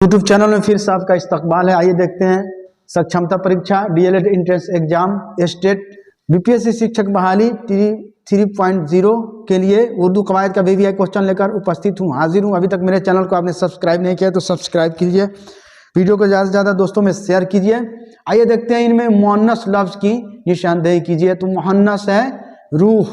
YouTube channel में फिर से आपका इस्तकबाल है। आइए देखते हैं सक्षमता परीक्षा DElEd entrance exam state BPSC शिक्षक बहाली 3.0 के लिए उर्दू कवायद का वीवीआई क्वेश्चन लेकर उपस्थित हूँ, हाजिर हूँ। अभी तक मेरे चैनल को आपने सब्सक्राइब नहीं किया तो सब्सक्राइब कीजिए, वीडियो को ज़्यादा से ज़्यादा दोस्तों में शेयर कीजिए। आइए देखते हैं इनमें मुअन्नस लफ्ज़ की निशानदेही कीजिए। तो मुअन्नस है रूह,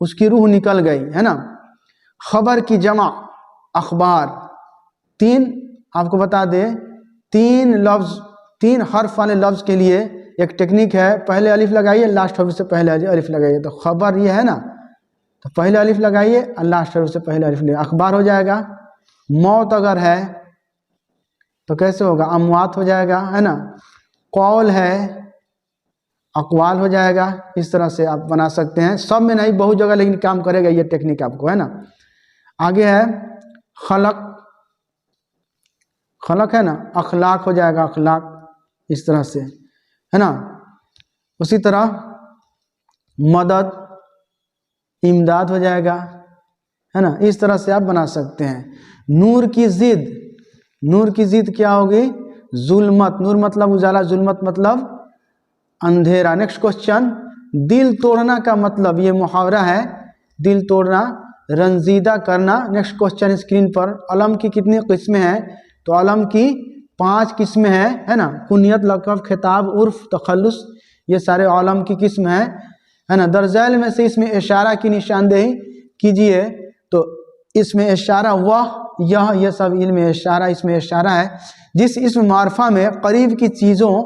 उसकी रूह निकल गई है ना। खबर की जमा अखबार। तीन आपको बता दें, तीन हर्फ वाले लफ्ज़ के लिए एक टेक्निक है। पहले अलिफ लगाइए, लास्ट हर्फ से पहले अलिफ लगाइए। तो खबर ये है ना, तो पहले अलिफ लगाइए और लास्ट हर्फ से पहले अलिफ लगाइए, अखबार हो जाएगा। मौत अगर है तो कैसे होगा, अमवात हो जाएगा, है ना। कौल है, अकवाल हो जाएगा। इस तरह से आप बना सकते हैं, सब में नहीं बहुत जगह लेकिन काम करेगा ये टेक्निक आपको, है ना। आगे है खलक, खलक है ना, अखलाक हो जाएगा, अखलाक, इस तरह से, है ना। उसी तरह मदद, इमदाद हो जाएगा, है ना। इस तरह से आप बना सकते हैं। नूर की जिद, नूर की जिद क्या होगी, जुल्मत। नूर मतलब उजाला, जुल्मत मतलब अंधेरा। नेक्स्ट क्वेश्चन, दिल तोड़ना का मतलब, ये मुहावरा है, दिल तोड़ना, रंजीदा करना। नेक्स्ट क्वेश्चन स्क्रीन पर, अलम की कितनी किस्में हैं, तो अलम की 5 किस्में हैं, है ना। कुनियत, लक़ब, खिताब, उर्फ, तखल्लुस, ये सारे अलम की किस्म हैं, है ना। दरजैल में से इसमें इशारा की निशानदेही कीजिए। तो इसमें इशारा वह, यह, ये सब इल्म इशारा, इसमें इशारा है। जिस इसम मारफा में करीब की चीज़ों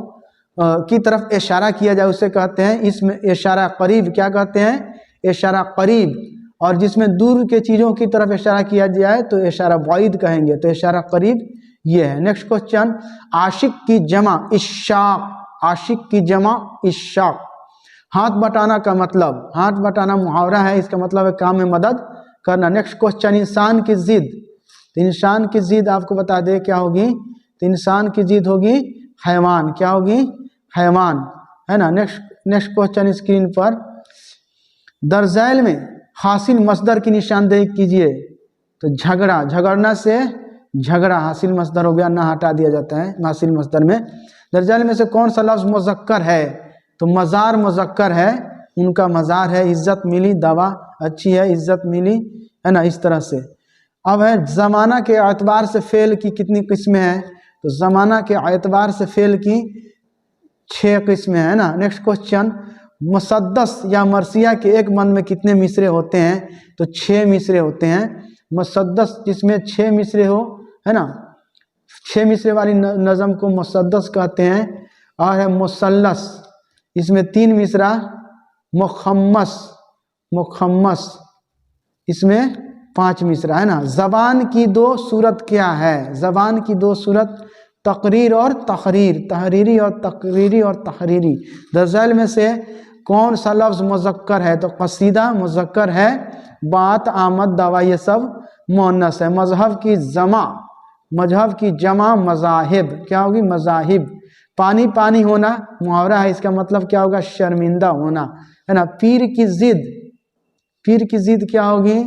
की तरफ इशारा किया जाए उसे कहते हैं इसमें इशारा करीब। क्या कहते हैं, इशारा करीब। और जिसमें दूर के चीज़ों की तरफ इशारा किया जाए तो इशारा बाइद कहेंगे। तो इशारा करीब ये है। नेक्स्ट क्वेश्चन, आशिक की जमा इशाक, आशिक की जमा इशाक। हाथ बटाना का मतलब, हाथ बटाना मुहावरा है, इसका मतलब है काम में मदद करना। नेक्स्ट क्वेश्चन, इंसान की जिद। तो इंसान की जिद आपको बता दे क्या होगी, तो इंसान की जिद होगी हैवान। क्या होगी, हैवान, है ना। नेक्स्ट क्वेश्चन स्क्रीन पर, दरजैल में हासिल मसदर की निशानदेही कीजिए। तो झगड़ा, झगड़ना से झगड़ा हासिल मसदर हो गया, ना हटा दिया जाता है हासिल मसदर में। दरजैल में से कौन सा लफ्ज़ मुज़क्कर है, तो मज़ार मुज़क्कर है, उनका मज़ार है। इज़्ज़त मिली, दवा अच्छी है, इज़्ज़त मिली, है ना। इस तरह से अब है ज़माना के एतबार से फ़ेल की कितनी किस्में हैं, तो ज़माना के एतबार से फ़ेल की 6 किस्में हैं, ना। नेक्स्ट क्वेश्चन, मुसद्दस या मरसिया के एक बंद में कितने मिसरे होते हैं, तो 6 मिसरे होते हैं। मुसद्दस जिसमें 6 मिसरे हो, है ना, 6 मिसरे वाली नज़म को मुसद्दस कहते हैं। और है मुसल्लस, इसमें 3 मिसरा, मुखम्मस, मुखम्मस इसमें 5 मिसरा, है ना। ज़बान की 2 सूरत क्या है, ज़बान की 2 सूरत तकरीर और तहरीर, तहरीरी और तकरीरी और तहरीरी। दरजैल में से कौन सा लफ्ज़ मुज़क्कर है, तो कसीदा मुज़क्कर है, बात, आमद, दवा ये सब मुअन्नस है। मजहब की जमा, मजहब की जमा मज़ाहिब, क्या होगी, मज़ाहिब। पानी पानी होना मुहावरा है, इसका मतलब क्या होगा, शर्मिंदा होना, है ना। पीर की जिद, पीर की जिद क्या होगी,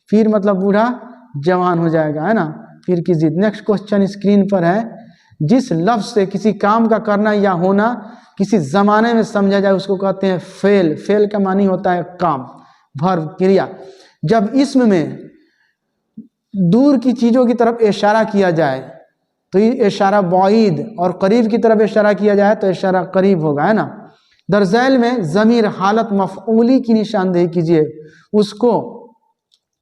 पीर मतलब बूढ़ा, जवान हो जाएगा, है ना, पीर की जिद। नेक्स्ट क्वेश्चन स्क्रीन पर है, जिस लफ्ज़ से किसी काम का करना या होना किसी ज़माने में समझा जाए उसको कहते हैं फेल। फेल का मानी होता है काम, वर्ब, क्रिया। जब इसम में दूर की चीज़ों की तरफ इशारा किया जाए तो ये इशारा बाइद, और करीब की तरफ इशारा किया जाए तो इशारा करीब होगा, है ना। दरजैल में ज़मीर हालत मफ़ऊली की निशानदेही कीजिए उसको,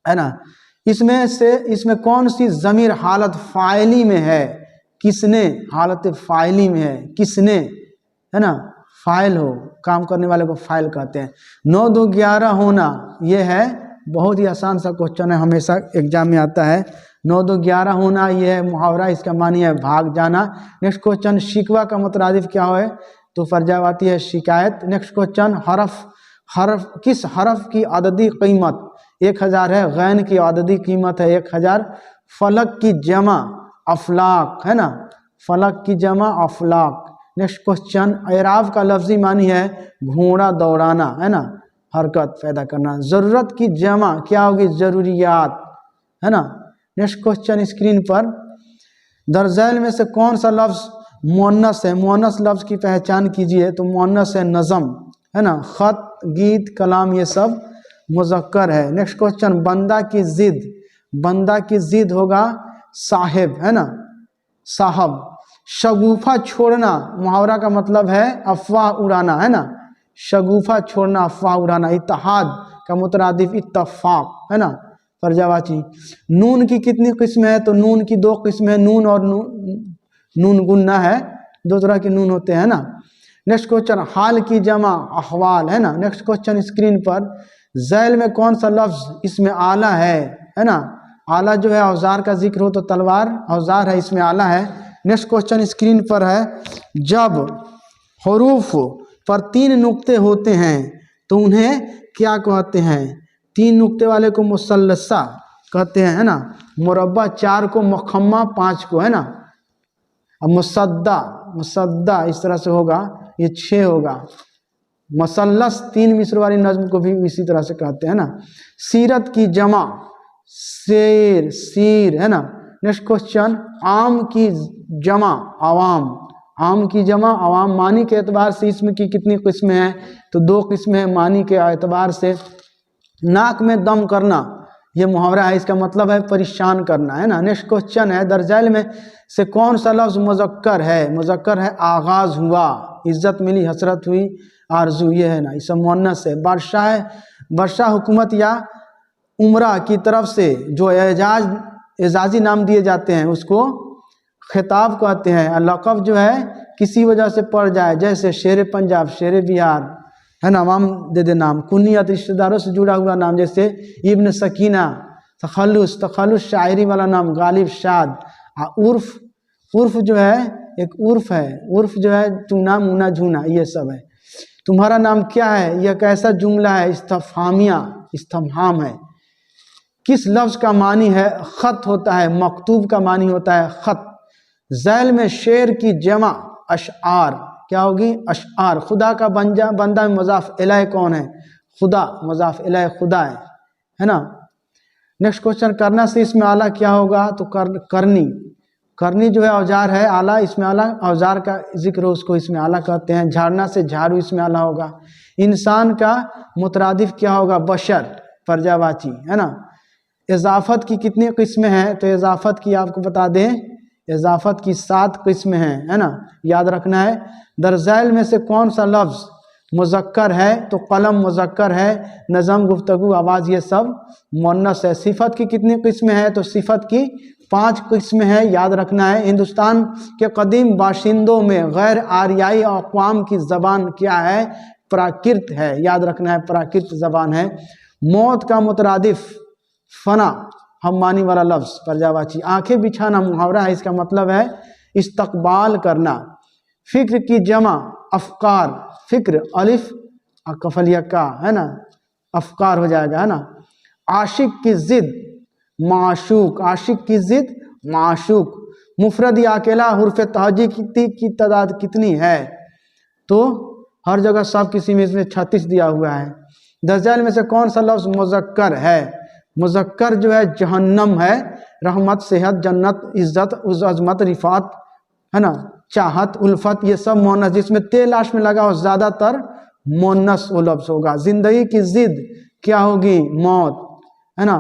है ना। इसमें कौन सी ज़मीर हालत फ़ाइली में है, किसने, हालत फ़ाइली में है, किसने, है ना, फ़ाइल हो, काम करने वाले को फ़ाइल कहते हैं। 9 2 11 होना, ये है बहुत ही आसान सा क्वेश्चन है, हमेशा एग्जाम में आता है। 9 2 11 होना ये है मुहावरा, इसका मानी है भाग जाना। नेक्स्ट क्वेश्चन, शिकवा का मुतरादिफ क्या है, तो फरजावाती है शिकायत। नेक्स्ट क्वेश्चन, हरफ किस हरफ की अददी कीमत 1000 है, गैन की अददी कीमत है 1000। फलक की जमा अफलाक, है ना, फलक की जमा अफलाक। नेक्स्ट क्वेश्चन, एराब का लफ्जी मानी है घोड़ा दौड़ाना, है ना, हरकत पैदा करना। ज़रूरत की जमा क्या होगी, ज़रूरियात, है ना। नेक्स्ट क्वेश्चन स्क्रीन पर, दरजैल में से कौन सा लफ्ज़ मुअन्नस है? मुअन्नस लफ्ज़ की पहचान कीजिए तो मुअन्नस है नज़म, है ना, ख़त, गीत, कलाम, ये सब मुज़क्कर है। नेक्स्ट क्वेश्चन, बंदा की ज़िद, बंदा की ज़िद होगा साहिब, है ना, साहब। शगुफा छोड़ना, मुहावरा का मतलब है अफवाह उड़ाना, है ना, शगुफा छोड़ना, अफवाह उड़ाना। इत्तेहाद का मुतरादिफ इत्तफाक, है ना, पर्यायवाची। नून की कितनी किस्म है? तो नून की 2 किस्म है, नून और नून गुन्ना है, 2 तरह के नून होते हैं ना। नेक्स्ट क्वेश्चन, हाल की जमा अहवाल, है ना। नेक्स्ट क्वेश्चन स्क्रीन पर, ज़ैल में कौन सा लफ्ज़ इसमें आला है ना। आला जो है औजार का जिक्र हो तो तलवार औजार है, इसमें आला है। नेक्स्ट क्वेश्चन स्क्रीन पर है, जब हरूफ पर 3 नुक्ते होते हैं तो उन्हें क्या कहते हैं? 3 नुक्ते वाले को मुसल्लसा कहते हैं, है ना। मुरब्बा 4 को, मुखम्मा 5 को, है ना। अब मुसद्दा, मुसद्दा इस तरह से होगा, ये 6 होगा। मसल्लस 3 मिसर वाली नज्म को भी इसी तरह से कहते हैं ना। सीरत की जमा शेर, सीर, है ना। नेक्स्ट क्वेश्चन, आम की जमा आवाम, आम की जमा आवाम। मानी के एतबार से इसमें की कितनी किस्में हैं? तो 2 किस्में हैं मानी के एतबार से। नाक में दम करना, ये मुहावरा है, इसका मतलब है परेशान करना, है ना। नेक्स्ट क्वेश्चन है, दरजैल में से कौन सा लफ्ज़ मुज़क्कर है? मुज़क्कर है आगाज़ हुआ, इज्जत मिली, हसरत हुई, आरजू, ये है ना, इस मुअन्नस है। बादशाह है, बादशाह हुकूमत या उमरा की तरफ से जो एजाजी नाम दिए जाते हैं उसको खिताब कहते हैं। लक़ब जो है किसी वजह से पड़ जाए, जैसे शेर पंजाब, शेर बिहार, है ना, नाम दे दे नाम। कुनियत रिश्तेदारों से जुड़ा हुआ नाम, जैसे इब्न सकीना, तखल्लुस, तखल्लुस शायरी वाला नाम, गालिब, शाद। उर्फ, उर्फ जो है एक उर्फ है, उर्फ जो है चूना, मुना, झूना, ये सब है। तुम्हारा नाम क्या है? यह कैसा जुमला है? इस्तफहामिया, इस्तफहाम है। किस लफ्ज़ का मानी है ख़त होता है? मकतूब का मानी होता है ख़त। ज़ैल में शेर की जमा अशआर क्या होगी? अशआर। खुदा का बंदा में मुज़ाफ़ इलैह कौन है? खुदा, मुज़ाफ़ इलैह खुदा है ना। नेक्स्ट क्वेश्चन, करना से इसमें आला क्या होगा? तो करनी, करनी जो है औजार है, आला इसमें आला औजार का जिक्र हो, उसको इसमें आला कहते हैं। झाड़ना से झाड़ू, इसमें आला होगा। इंसान का मुतरादिफ क्या होगा? बशर, पर्यायवाची, है ना। इजाफत की कितनी किस्में हैं? तो इजाफत की आपको बता दें, इजाफत की 7 किस्में हैं, है ना, याद रखना है। दरजैल में से कौन सा लफ्ज़ मुज़क्कर है? तो कलम मुज़क्कर है, नज़म, गुफ्तगू, आवाज़, ये सब मुअन्नस है। सिफत की कितनी किस्में हैं? तो सिफत की 5 किस्में हैं, याद रखना है। हिंदुस्तान के कदीम बाशिंदों में गैर आर्याई अक़वाम की ज़बान क्या है? प्राकृत है, याद रखना है, प्राकृत ज़बान है। मौत का मुतरादिफ फना, हम मानी वाला लफ्ज़, पर्यायवाची। आंखें बिछाना मुहावरा है, इसका मतलब है इस्तकबाल करना। फ़िक्र की जमा अफ़कार, फ़िक्र अलिफ कफलिया का, है ना, अफ़कार हो जाएगा, है ना। आशिक की ज़िद माशूक, आशिक की ज़िद माशूक। मुफरद या अकेला हुर्फ़ तहजी की तादाद कितनी है? तो हर जगह सब किसी में इसमें 36 दिया हुआ है। दरजैल में से कौन सा लफ्ज़ मुज़क्कर है? मुज़क्कर जो है जहन्नम है, रहमत, सेहत, जन्नत, इज़्ज़त, अज़मत, रिफ़ात, है ना, चाहत, उल्फत, ये सब मुअन्नस, जिसमें ते लाश में लगा हो ज़्यादातर मुअन्नस वो लफ्ज़ होगा। ज़िंदगी की ज़िद क्या होगी? मौत, है ना।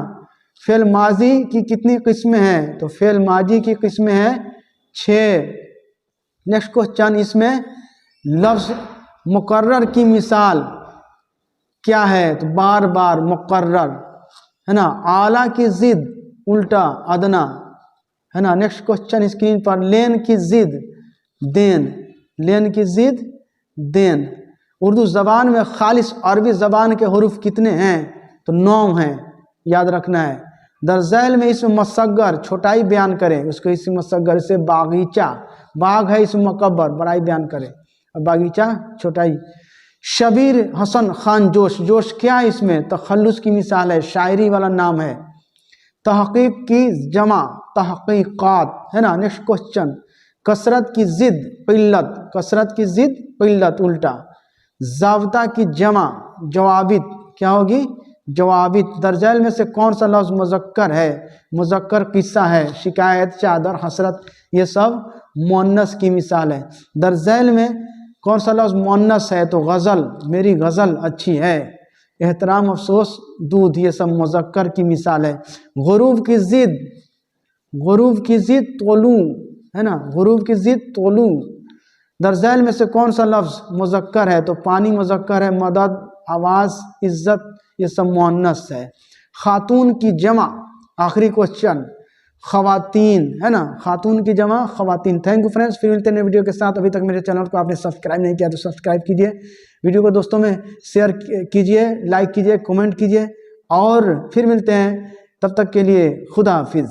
फ़ेल माजी की कितनी किस्में हैं? तो फ़ेल माजी की किस्में हैं 6। नेक्स्ट क्वेश्चन, इसमें लफ्ज़ मुकर्रर की मिसाल क्या है? तो बार बार, मुकर्रर, है ना। आला की ज़िद उल्टा, अदना, है ना। नेक्स्ट क्वेश्चन स्क्रीन पर, लेन की ज़िद देन, लेन की ज़िद देन। उर्दू ज़बान में खालिस अरबी ज़बान के हरूफ कितने हैं? तो 9 हैं, याद रखना है। दरजैल में इसमें मसग्गर छोटाई बयान करें, उसको इसमें मसग्गर से बागीचा, बाग है इसमें मकबर, बड़ाई बयान करें, और बागीचा छोटाई। शबीर हसन खान जोश, जोश क्या है इसमें? तखल्लुस की मिसाल है, शायरी वाला नाम है। तहक़ीक़ की जमा तहक़ीक़ात, है ना। नेक्स्ट क्वेश्चन, कसरत की ज़िद क़िल्लत, कसरत की ज़िद क़िल्लत, उल्टा। ज़ाब्ता की जमा जवाबित क्या होगी? जवाबित। दरजैल में से कौन सा लफ्ज़ मुज़क्कर है? मुज़क्कर किस्सा है, शिकायत, चादर, हसरत, ये सब मुअन्नस की मिसाल है। दरज़ैल में कौन सा लफ्ज़ मुअन्नस है? तो गज़ल, मेरी गज़ल अच्छी है। एहतराम, अफसोस, दूध, ये सब मुज़क्कर की मिसाल है। गुरूब की ज़िद, गुरूब की ज़िद तोलू, है ना, गुरूब की ज़िद तोलू। दरज़ैल में से कौन सा लफ्ज़ मुज़क्कर है? तो पानी मुज़क्कर है, मदद, आवाज़, इज़्ज़त, ये सब मुअन्नस है। खातून की जमा, आखिरी क्वेश्चन, ख़वातीन, है ना, खातून की जमा ख़वातीन। थैंक यू फ्रेंड्स, फिर मिलते हैं नए वीडियो के साथ। अभी तक मेरे चैनल को आपने सब्सक्राइब नहीं किया तो सब्सक्राइब कीजिए, वीडियो को दोस्तों में शेयर कीजिए, लाइक कीजिए, कमेंट कीजिए, और फिर मिलते हैं। तब तक के लिए खुदा हाफिज़।